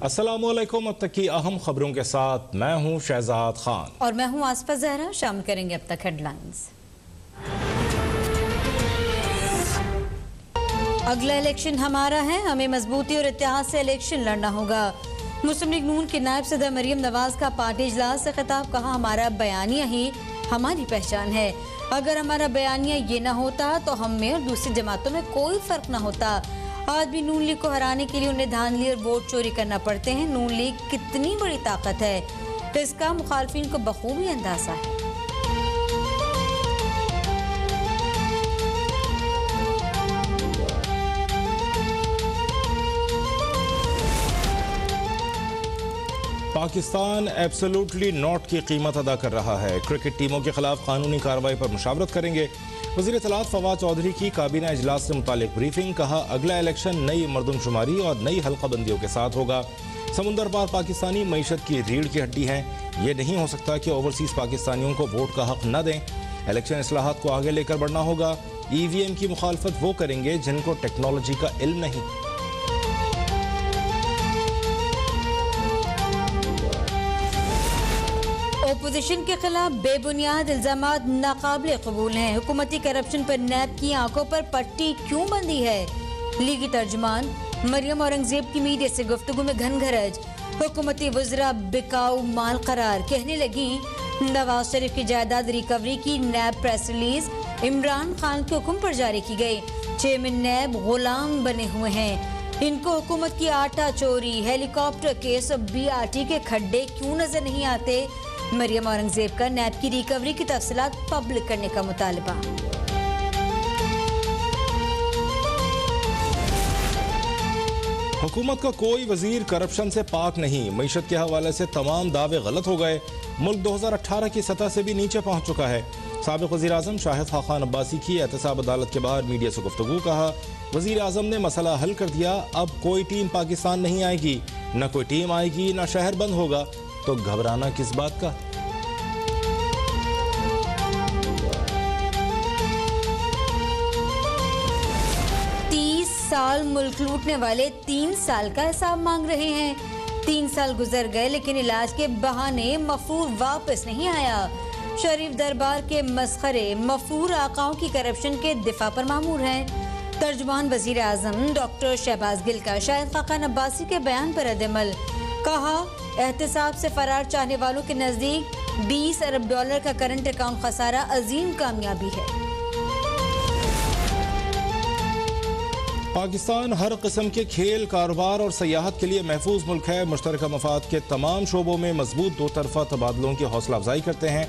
अस्सलामुअलैकुम। अब तक की अहम खबरों के साथ मैं हूं शहजाद खान और मैं हूं आसफा जहरा। शामिल करेंगे अब तक हेडलाइंस। अगला इलेक्शन हमारा है, हमें मजबूती और इत्तेहाद से इलेक्शन लड़ना होगा। मुस्लिम लीग नून के नायब सदर मरियम नवाज का पार्टी इजलास से खिताब, कहा हमारा बयानिया ही हमारी पहचान है। अगर हमारा बयानिया ये ना होता तो हम में और दूसरी जमातों में कोई फर्क ना होता। आज भी नून लीग को हराने के लिए उन्हें धांधली और वोट चोरी करना पड़ते हैं। नून लीग कितनी बड़ी ताकत है, इसका मुखालफिन को बखूबी अंदाजा है। पाकिस्तान एब्सोल्युटली नॉट की कीमत अदा कर रहा है। क्रिकेट टीमों के खिलाफ कानूनी कार्रवाई पर मुशावरत करेंगे। वज़ीर इत्तलात फवाद चौधरी की काबीना इजलास से मुतालिक ब्रीफिंग, कहा अगला इलेक्शन नई मरदमशुमारी और नई हल्काबंदियों के साथ होगा। समुंदर पार पाकिस्तानी मईशत की रीढ़ की हड्डी हैं। ये नहीं हो सकता कि ओवरसीज पाकिस्तानियों को वोट का हक न दें। इलेक्शन इस्लाहात को आगे लेकर बढ़ना होगा। EVM की मुखालफत वो करेंगे जिनको टेक्नोलॉजी का इल्म नहीं। ओपोजिशन के खिलाफ बेबुनियाद इल्जामात नाकाबिले कबूल हैं। हुकूमती करप्शन पर नैब की आंखों पर पट्टी क्यों बंधी है? लीगी तर्जमान मरियम औरंगजेब की मीडिया से गुफ्तगू में घनघरज। हुकूमती वज़रा बिकाऊ माल करार, कहने लगी नवाज शरीफ की जायदाद रिकवरी की नैब प्रेस रिलीज इमरान खान के हुक्म पर जारी की गई। चेयरमैन नैब गुलाम बने हुए हैं। इनको हुकूमत की आटा चोरी, हेलीकॉप्टर केस और BRT के खड्डे क्यों नजर नहीं आते? मरियम औरंगजेब का नैब की रिकवरी की तफसीलात पब्लिक करने का मुतालबा। हुकूमत का कोई वजीर करप्शन से पाक नहीं। मईशत के हवाले से तमाम दावे गलत हो गए। मुल्क 2018 की सतह से भी नीचे पहुंच चुका है। साबिक वजीर आजम शाहिद खान अब्बासी की एहतसाब अदालत के बाहर मीडिया से गुफ्तगू, कहा वजीर आजम ने मसला हल कर दिया, अब कोई टीम पाकिस्तान नहीं आएगी, न कोई टीम आएगी, न शहर बंद होगा, तो घबराना किस बात का? साल मुल्क लूटने वाले 3 साल का हिसाब मांग रहे हैं। 3 साल गुजर गए लेकिन इलाज के बहाने मफूर वापस नहीं आया। शरीफ दरबार के मसखरे मफूर आकाओं की करप्शन के दिफा पर मामूर हैं। तर्जुमान वजीर आजम डॉक्टर शहबाज गिल का शाहिद खान अब्बासी के बयान पर रद्द-ए-अमल, कहा एहतसाब से फरार चाहने वालों के नजदीक $20 अरब का करंट अकाउंट खसारा अजीम कामयाबी है। पाकिस्तान हर किस्म के खेल, कारोबार और सयाहत के लिए महफूज मुल्क है। मुश्तरका मफाद के तमाम शोबों में मजबूत दो तरफा तबादलों की हौसला अफजाई करते हैं।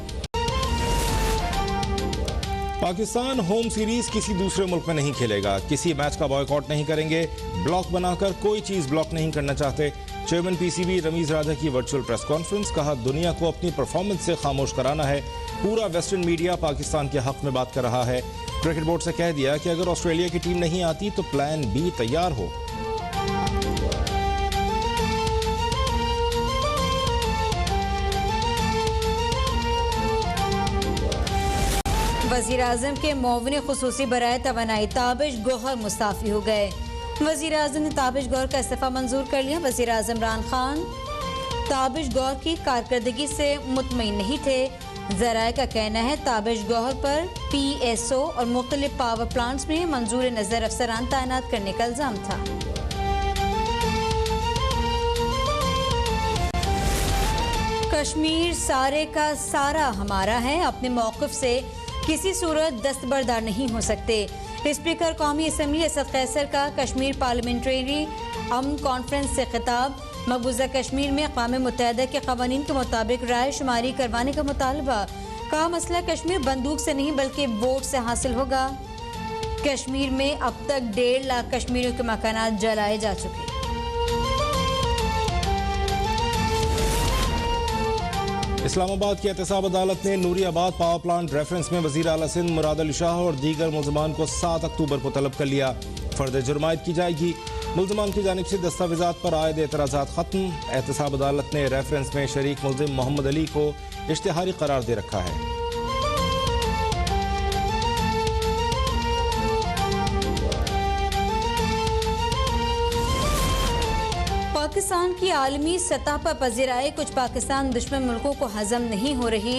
पाकिस्तान होम सीरीज किसी दूसरे मुल्क में नहीं खेलेगा। किसी मैच का बॉयकॉट नहीं करेंगे। ब्लॉक बनाकर कोई चीज ब्लॉक नहीं करना चाहते। चेयरमैन PCB रमीज राजा की वर्चुअल प्रेस कॉन्फ्रेंस, कहा दुनिया को अपनी परफॉर्मेंस से खामोश कराना है। पूरा वेस्टर्न मीडिया पाकिस्तान के हक में बात कर रहा है। क्रिकेट बोर्ड से कह दिया कि अगर ऑस्ट्रेलिया की टीम नहीं आती तो प्लान B तैयार हो। वजीर आजम के मुआविन खुसूसी बराए तवानाई ताबिश गौहर मुस्ताफी हो गए। वजीर आजम ने ताबिश गौहर का इस्तीफा मंजूर कर लिया। वजीर आजम इमरान खान ताबिश गौहर की कारकर्दगी से मुतमईन नहीं थे। जराए का कहना है ताबिश गौहर पर PSO और मुख्तलिफ पावर प्लांट्स में मंजूर नजर अफसरान तैनात करने का इल्जाम था। कश्मीर सारे का सारा हमारा है, अपने मौक़िफ़ से किसी सूरत दस्तबरदार नहीं हो सकते। स्पीकर कौमी असम्बली असद कैसर का कश्मीर पार्लियामेंट्री अमन कॉन्फ्रेंस से खिताब, मकबूजा कश्मीर में अक़वाम मुत्तहिदा के क़वानीन के मुताबिक राय शुमारी करवाने का मुतालबा, कहा मसला कश्मीर बंदूक से नहीं बल्कि वोट से हासिल होगा। कश्मीर में अब तक 1.5 लाख कश्मीरियों के मकानात जलाए जा चुके। इस्लामाबाद की एहतसाब अदालत ने नूरियाबाद पावर प्लांट रेफरेंस में वज़ीर आला सिंध मुराद अली शाह और दीगर मुल्ज़मान को 7 अक्टूबर को तलब कर लिया। फर्द जुर्म आयद की जाएगी। मुल्ज़मान की जानिब से दस्तावेज़ात पर आयद एतराज़ात खत्म। एहतसाब अदालत ने रेफरेंस में शरीक मुल्ज़िम मोहम्मद अली को इश्तिहारी करार दे रखा है। पाकिस्तान की आलमी सतह पर पजीराई कुछ पाकिस्तान दुश्मन मुल्कों को हजम नहीं हो रही।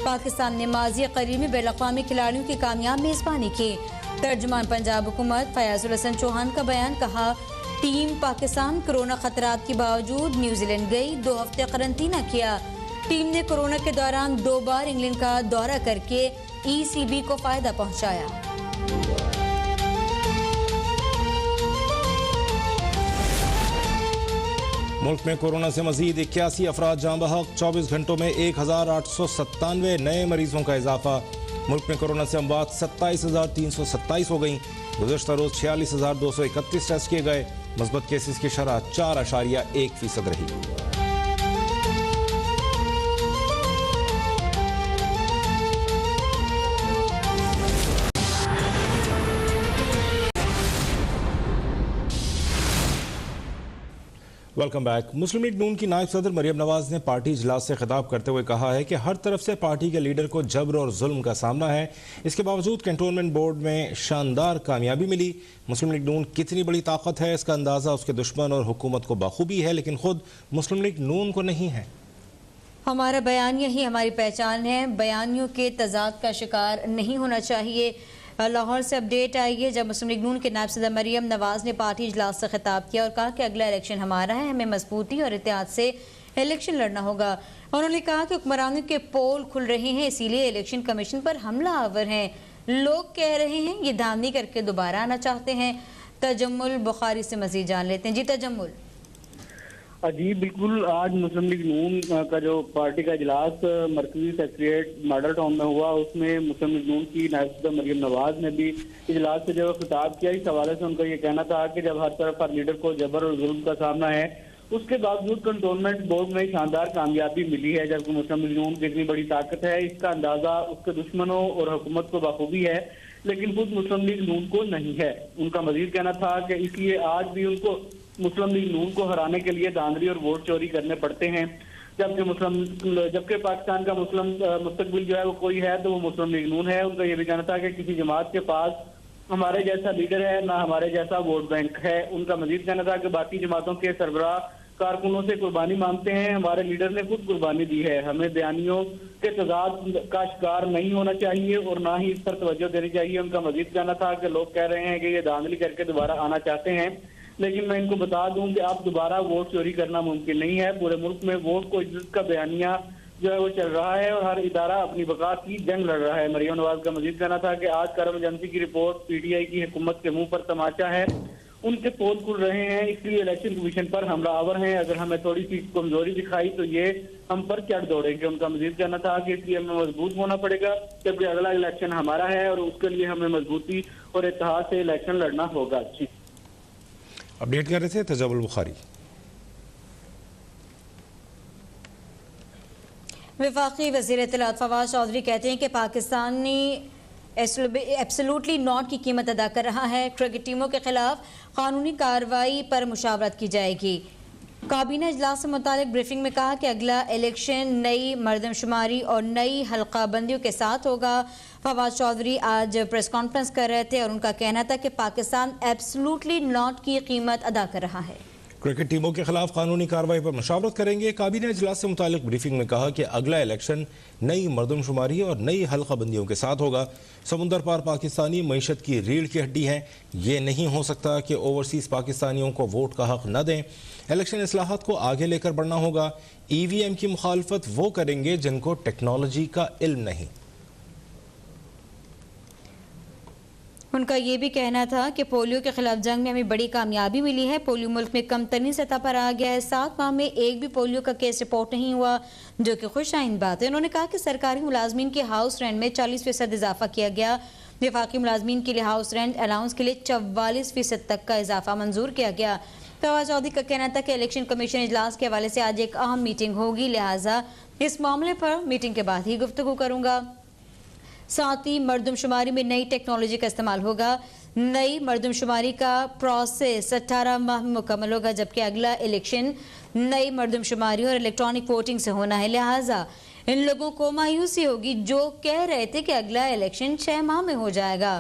पाकिस्तान ने माजी करीब में बैनुल-अक़वामी खिलाड़ियों की कामयाब मेज़बानी की। तर्जुमान पंजाब हुकूमत फयाजुल हसन चौहान का बयान, कहा टीम पाकिस्तान कोरोना खतरात के बावजूद न्यूजीलैंड गई, 2 हफ्ते करंतना किया। टीम ने कोरोना के दौरान 2 बार इंग्लैंड का दौरा करके ECB को फायदा पहुंचाया। मुल्क में कोरोना से मजीद 81 अफराद जाँ बहक, 24 घंटों में 1897 नए मरीजों का इजाफा। मुल्क में कोरोना से अमवात 27,327 हो गई। गुज़श्ता रोज 46,231 टेस्ट किए गए। मस्बत केसेस की शरह 4.1% रही। Welcome back. मुस्लिम लीग नून की नायब सदर मरियम नवाज ने पार्टी इजलास से खिताब करते हुए कहा है कि हर तरफ से पार्टी के लीडर को जबर और जुल्म का सामना है। इसके बावजूद कैंटोनमेंट बोर्ड में शानदार कामयाबी मिली। मुस्लिम लीग नून कितनी बड़ी ताकत है, इसका अंदाज़ा उसके दुश्मन और हुकूमत को बखूबी है, लेकिन खुद मुस्लिम लीग नून को नहीं है। हमारा बयानिया ही हमारी पहचान है, बयानियों के तजाद का शिकार नहीं होना चाहिए। लाहौर से अपडेट आई है, जब मुस्लिम लीग नून के नायब सदर मरियम नवाज ने पार्टी इजलास से खिताब किया और कहा कि अगला इलेक्शन हमारा है, हमें मजबूती और इत्तेहाद से इलेक्शन लड़ना होगा। उन्होंने कहा कि हुक्मरानों के पोल खुल रहे हैं, इसीलिए इलेक्शन कमीशन पर हमला आवर हैं। लोग कह रहे हैं ये धांधली करके दोबारा आना चाहते हैं। तजम्मुल बुखारी से मजीद जान लेते हैं। जी तजम्मुल। जी बिल्कुल, आज मुस्लिम लीग नून का जो पार्टी का इजलास मरकजी सेक्रेटरिएट मॉडल टाउन में हुआ, उसमें मुस्लिम लीग नून की नायब सदर मरियम नवाज ने भी इजलास से जो खिताब किया। इस हवाले से उनका ये कहना था कि जब हर तरफ हर लीडर को जबर और जुल्म का सामना है, उसके बावजूद कंटोनमेंट बोर्ड में शानदार कामयाबी मिली है। जबकि मुस्लिम लीग नून की इतनी बड़ी ताकत है, इसका अंदाजा उसके दुश्मनों और हुकूमत को बखूबी है, लेकिन खुद मुस्लिम लीग नून को नहीं है। उनका मजीद कहना था कि इसलिए आज भी उनको मुस्लिम लीग नून को हराने के लिए धांधली और वोट चोरी करने पड़ते हैं। जबकि पाकिस्तान का मुस्लिम मुस्तकबिल जो है वो कोई है तो वो मुस्लिम लीग नून है। उनका ये भी कहना था कि किसी जमात के पास हमारे जैसा लीडर है ना हमारे जैसा वोट बैंक है। उनका मजीद कहना था कि बाकी जमातों के सरबराह कारकुनों से कुर्बानी मांगते हैं, हमारे लीडर ने खुद कुर्बानी दी है। हमें बयानियों के तजाद का शिकार नहीं होना चाहिए और ना ही इस पर तवज्जो देनी चाहिए। उनका मजीद कहना था कि लोग कह रहे हैं कि ये धांधली करके दोबारा आना चाहते हैं, लेकिन मैं इनको बता दूं कि अब दोबारा वोट चोरी करना मुमकिन नहीं है। पूरे मुल्क में वोट को इज्जत का बयानिया जो है वो चल रहा है और हर इदारा अपनी बका की जंग लड़ रहा है। मरियम नवाज का मजीद कहना था कि आज करम एजेंसी की रिपोर्ट PTI की हुकूमत के मुंह पर तमाचा है, उनके पोल खुल रहे हैं, इसलिए इलेक्शन कमीशन पर हमला आवर हैं। अगर हमें थोड़ी सी कमजोरी दिखाई तो ये हम पर चढ़ दौड़ेंगे। उनका मजीद कहना था कि इसलिए हमें मजबूत होना पड़ेगा, जबकि अगला इलेक्शन हमारा है और उसके लिए हमें मजबूती और इत्तेहाद से इलेक्शन लड़ना होगा। अपडेट कर रहे थे तजम्मुल बुखारी। वफाकी वज़ीर इत्तलात फवाद चौधरी कहते हैं कि पाकिस्तानी एब्सोल्युटली नॉट की कीमत अदा कर रहा है। क्रिकेट टीमों के खिलाफ कानूनी कार्रवाई पर मुशावरत की जाएगी। काबीना इजलास से मुतालिक ब्रीफिंग में कहा कि अगला इलेक्शन नई मरदमशुमारी और नई हल्का बंदियों के साथ होगा। फवाद चौधरी आज प्रेस कॉन्फ्रेंस कर रहे थे और उनका कहना था कि पाकिस्तान एब्सोल्युटली नॉट की कीमत अदा कर रहा है। क्रिकेट टीमों के खिलाफ कानूनी कार्रवाई पर मुशावरत करेंगे। काबीना इजलास से मुतालिक ब्रीफिंग में कहा कि अगला इलेक्शन नई मरदमशुमारी और नई हल्का बंदियों के साथ होगा। समुंदर पार पाकिस्तानी मईशत की रीढ़ की हड्डी हैं। ये नहीं हो सकता कि ओवरसीज़ पाकिस्तानियों को वोट का हक न दें। इलेक्शन इस्लाहात को आगे लेकर बढ़ना होगा। EVM की मुखालफत वो करेंगे जिनको टेक्नोलॉजी का इल्म नहीं। उनका ये भी कहना था कि पोलियो के खिलाफ जंग में हमें बड़ी कामयाबी मिली है। पोलियो मुल्क में कम तरीन सतह पर आ गया है। 7 माह में एक भी पोलियो का केस रिपोर्ट नहीं हुआ, जो कि खुशआइन बात है। उन्होंने कहा कि सरकारी मुलाजमीन के हाउस रेंट में 40% इजाफा किया गया। वफाकी मुलाजमीन के लिए हाउस रेंट अलाउंस के लिए 44% तक का इजाफा मंजूर किया गया। फवाद चौधरी का कहना था कि इलेक्शन कमीशन इजलास के हवाले से आज एक अहम मीटिंग होगी, लिहाजा इस मामले पर मीटिंग के बाद ही गुफ्तगू करूंगा। साथ ही मरदमशुमारी में नई टेक्नोलॉजी का इस्तेमाल होगा। नई मरदमशुमारी का प्रोसेस 18 माह में मुकम्मल होगा, जबकि अगला इलेक्शन नई मरदमशुमारी और इलेक्ट्रॉनिक वोटिंग से होना है। लिहाजा इन लोगों को मायूसी होगी जो कह रहे थे कि अगला इलेक्शन 6 माह में हो जाएगा।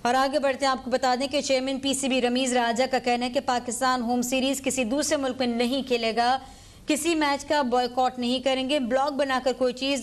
और आगे बढ़ते हैं, आपको बता दें कि चेयरमैन पीसीबी रमीज राजा का कहना है कि पाकिस्तान होम सीरीज किसी दूसरे मुल्क में नहीं खेलेगा, किसी मैच का बॉयकॉट नहीं करेंगे, ब्लॉग बनाकर कोई चीज